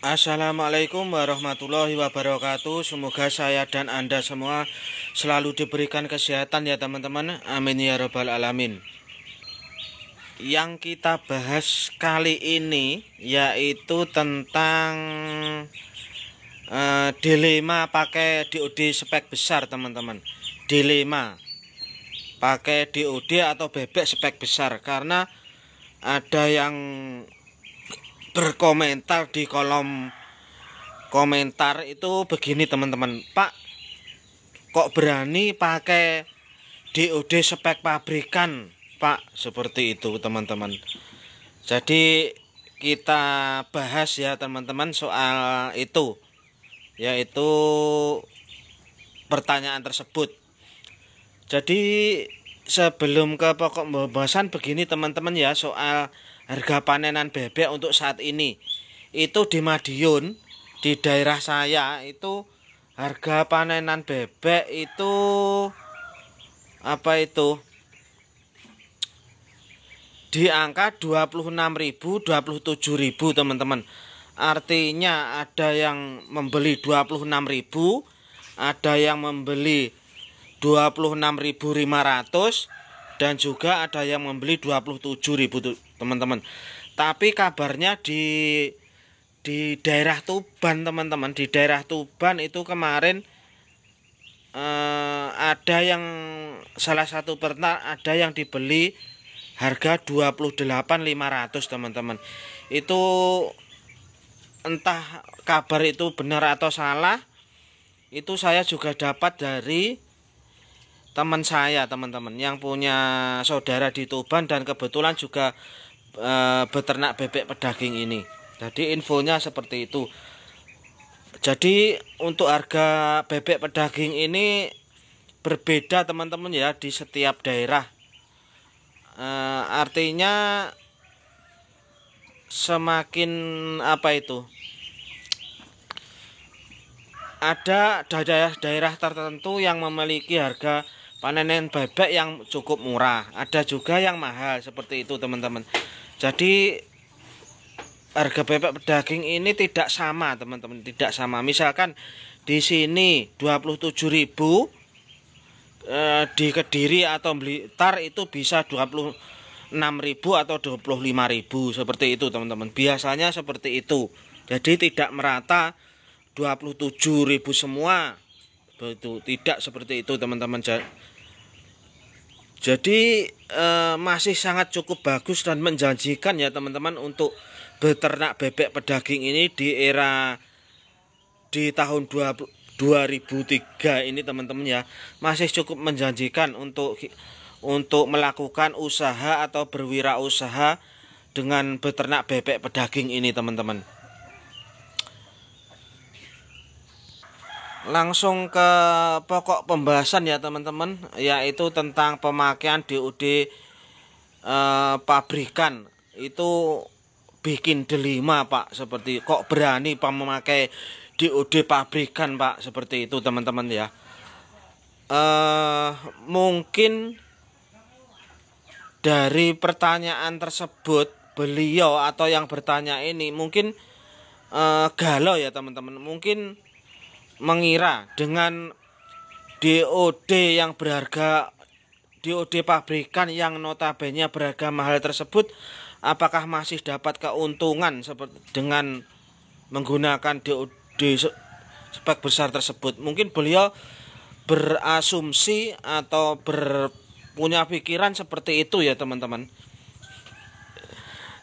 Assalamualaikum warahmatullahi wabarakatuh. Semoga saya dan Anda semua selalu diberikan kesehatan ya teman-teman. Amin ya rabbal alamin. Yang kita bahas kali ini yaitu tentang dilema pakai DOD spek besar teman-teman. Dilema pakai DOD atau bebek spek besar, karena ada yang berkomentar di kolom komentar itu begini teman-teman, Pak, kok berani pakai DOD spek pabrikan Pak, seperti itu teman-teman. Jadi kita bahas ya teman-teman soal itu, yaitu pertanyaan tersebut. Jadi sebelum ke pokok pembahasan begini teman-teman ya, soal harga panenan bebek untuk saat ini. Itu di Madiun, di daerah saya itu harga panenan bebek itu di angka 26.000, 27.000 teman-teman. Artinya ada yang membeli 26.000, ada yang membeli 26.500, dan juga ada yang membeli 27.000 teman-teman. Tapi kabarnya di daerah Tuban teman-teman, di daerah Tuban itu kemarin ada yang salah satu peternak ada yang dibeli harga 28.500 teman-teman. Itu entah kabar itu benar atau salah, itu saya juga dapat dari teman saya teman-teman yang punya saudara di Tuban dan kebetulan juga beternak bebek pedaging ini. Jadi infonya seperti itu. Jadi untuk harga bebek pedaging ini berbeda teman-teman ya di setiap daerah. Artinya semakin ada daerah tertentu yang memiliki harga panenan bebek yang cukup murah, ada juga yang mahal seperti itu teman-teman. Jadi harga bebek pedaging ini tidak sama teman-teman, tidak sama. Misalkan di sini 27.000, di Kediri atau Blitar itu bisa 26.000 atau 25.000 seperti itu teman-teman. Biasanya seperti itu. Jadi tidak merata 27.000 semua. Betul, tidak seperti itu teman-teman. Jadi masih sangat cukup bagus dan menjanjikan ya teman-teman untuk beternak bebek pedaging ini di tahun 2003 ini teman-teman ya. Masih cukup menjanjikan untuk melakukan usaha atau berwirausaha dengan beternak bebek pedaging ini teman-teman. Langsung ke pokok pembahasan ya teman-teman, yaitu tentang pemakaian DOD pabrikan. Itu bikin delima Pak, seperti kok berani Pak memakai DOD pabrikan Pak, seperti itu teman-teman ya. Mungkin dari pertanyaan tersebut beliau atau yang bertanya ini mungkin galau ya teman-teman. Mungkin mengira dengan DOD yang berharga, DOD pabrikan yang notabene berharga mahal tersebut, apakah masih dapat keuntungan seperti dengan menggunakan DOD spek besar tersebut. Mungkin beliau berasumsi atau punya pikiran seperti itu ya teman-teman.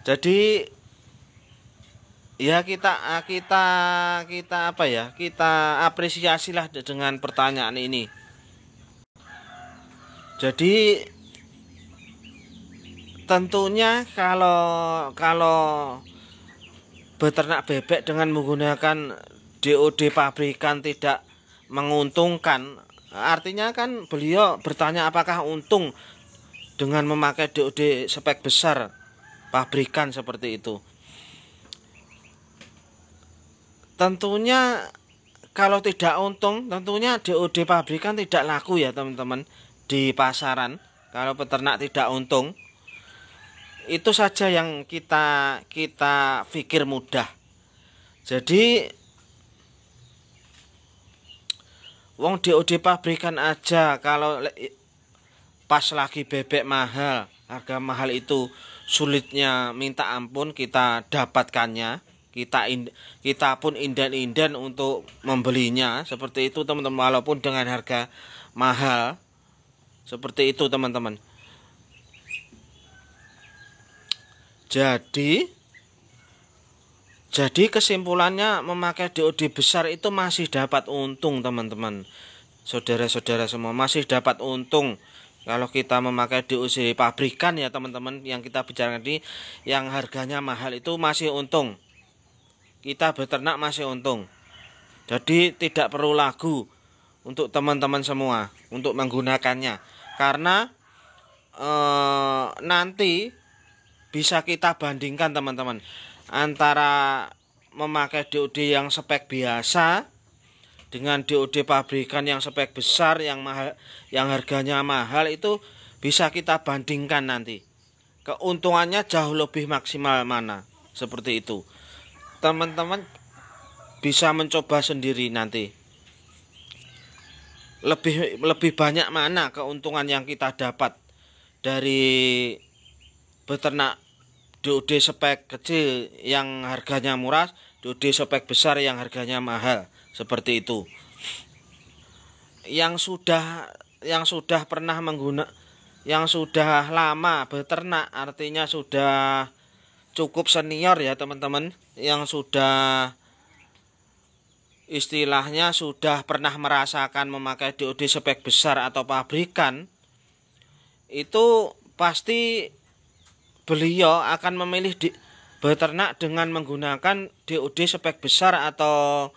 Jadi ya kita apresiasilah dengan pertanyaan ini. Jadi tentunya kalau beternak bebek dengan menggunakan DOD pabrikan tidak menguntungkan, artinya kan beliau bertanya apakah untung dengan memakai DOD spek besar pabrikan seperti itu. Tentunya kalau tidak untung, tentunya DOD pabrikan tidak laku ya teman-teman di pasaran. Kalau peternak tidak untung, itu saja yang kita pikir mudah. Jadi wong DOD pabrikan aja kalau pas lagi bebek mahal, harga mahal itu sulitnya minta ampun kita dapatkannya. Kita pun indan-indan untuk membelinya seperti itu teman-teman, walaupun dengan harga mahal seperti itu teman-teman. Jadi kesimpulannya memakai DOD besar itu masih dapat untung teman-teman. Saudara-saudara semua masih dapat untung kalau kita memakai DOD pabrikan ya teman-teman, yang kita bicarakan tadi yang harganya mahal itu masih untung. Kita beternak masih untung. Jadi tidak perlu ragu untuk teman-teman semua untuk menggunakannya, karena nanti bisa kita bandingkan teman-teman antara memakai DOD yang spek biasa dengan DOD pabrikan yang spek besar yang mahal, yang harganya mahal, itu bisa kita bandingkan nanti. Keuntungannya jauh lebih maksimal mana, seperti itu. Teman-teman bisa mencoba sendiri nanti. Lebih banyak mana keuntungan yang kita dapat dari beternak DOD spek kecil yang harganya murah, DOD spek besar yang harganya mahal, seperti itu. Yang sudah pernah yang sudah lama beternak, artinya sudah cukup senior ya teman-teman, yang sudah istilahnya sudah pernah merasakan memakai DOD spek besar atau pabrikan, itu pasti beliau akan memilih beternak dengan menggunakan DOD spek besar atau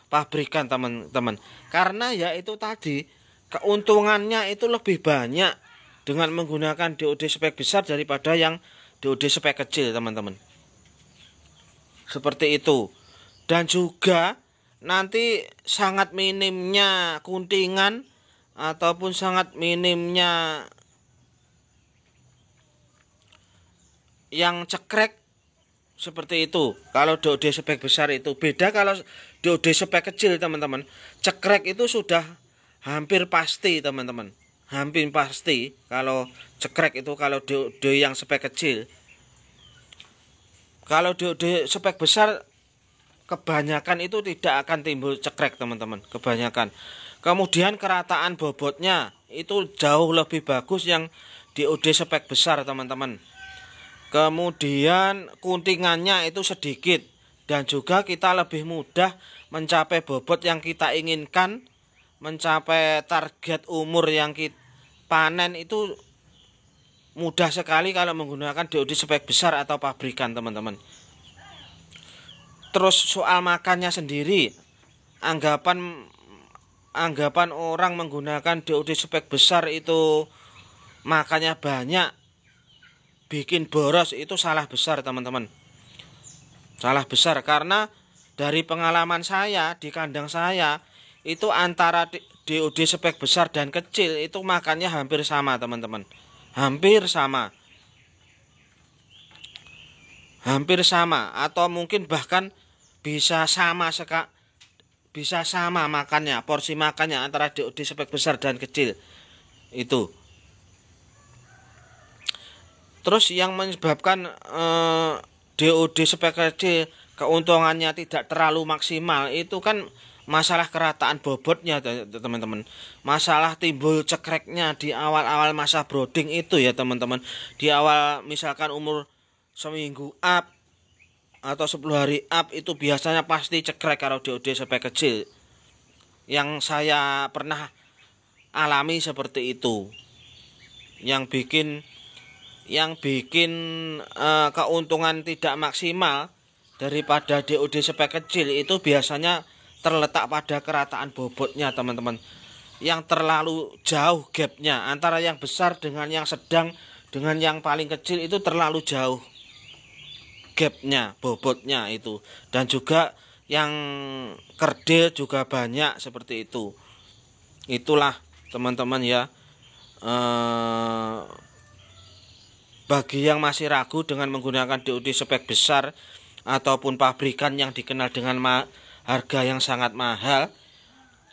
pabrikan teman-teman. Karena ya itu tadi, keuntungannya itu lebih banyak dengan menggunakan DOD spek besar daripada yang DOD spek kecil teman-teman. Seperti itu. Dan juga nanti sangat minimnya kuntingan ataupun sangat minimnya yang cekrek, seperti itu. Kalau DOD spek besar itu beda kalau DOD spek kecil teman-teman. Cekrek itu sudah hampir pasti teman-teman. Hampir pasti kalau cekrek itu kalau DOD yang spek kecil. Kalau DOD spek besar kebanyakan itu tidak akan timbul cekrek teman-teman, kebanyakan. Kemudian kerataan bobotnya itu jauh lebih bagus yang DOD spek besar teman-teman. Kemudian kuntingannya itu sedikit, dan juga kita lebih mudah mencapai bobot yang kita inginkan, mencapai target umur yang kita panen itu mudah sekali kalau menggunakan DOD spek besar atau pabrikan teman-teman. Terus soal makannya sendiri, anggapan orang menggunakan DOD spek besar itu makannya banyak, bikin boros, itu salah besar teman-teman. Salah besar, karena dari pengalaman saya di kandang saya itu antara DOD spek besar dan kecil itu makannya hampir sama teman-teman. Hampir sama atau mungkin bahkan bisa sama makannya, porsi makannya antara DOD spek besar dan kecil itu. Terus yang menyebabkan DOD spek kecil keuntungannya tidak terlalu maksimal itu kan masalah kerataan bobotnya teman-teman. Masalah timbul cekreknya di awal-awal masa brooding itu ya teman-teman. Di awal misalkan umur seminggu up atau 10 hari up itu biasanya pasti cekrek kalau DOD spek kecil. Yang saya pernah alami seperti itu. Yang bikin keuntungan tidak maksimal daripada DOD spek kecil itu biasanya terletak pada kerataan bobotnya teman-teman. Yang terlalu jauh gapnya antara yang besar dengan yang sedang dengan yang paling kecil itu terlalu jauh gapnya, bobotnya itu. Dan juga yang kerdil juga banyak, seperti itu. Itulah teman-teman ya, bagi yang masih ragu dengan menggunakan DOD spek besar ataupun pabrikan yang dikenal dengan harga yang sangat mahal,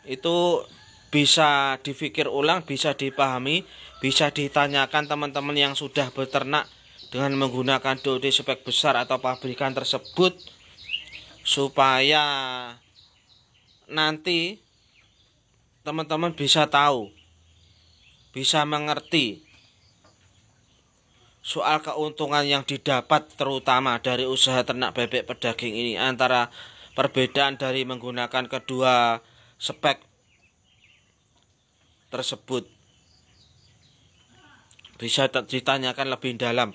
itu bisa dipikir ulang, bisa dipahami, bisa ditanyakan teman-teman yang sudah beternak dengan menggunakan DOD spek besar atau pabrikan tersebut, supaya nanti teman-teman bisa tahu, bisa mengerti soal keuntungan yang didapat terutama dari usaha ternak bebek pedaging ini, antara perbedaan dari menggunakan kedua spek tersebut. Bisa ditanyakan lebih dalam.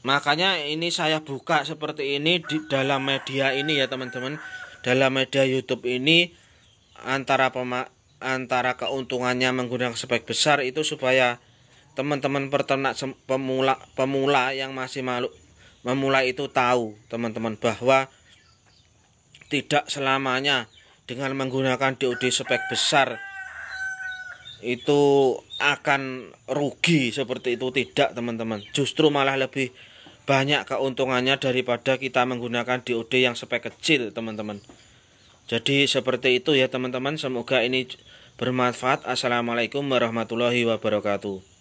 Makanya ini saya buka seperti ini di dalam media ini ya teman-teman. Dalam media YouTube ini antara keuntungannya menggunakan spek besar itu supaya teman-teman peternak pemula yang masih memula itu tahu teman-teman bahwa tidak selamanya dengan menggunakan DOD spek besar itu akan rugi seperti itu, tidak teman-teman. Justru malah lebih banyak keuntungannya daripada kita menggunakan DOD yang spek kecil teman-teman. Jadi seperti itu ya teman-teman. Semoga ini bermanfaat. Assalamualaikum warahmatullahi wabarakatuh.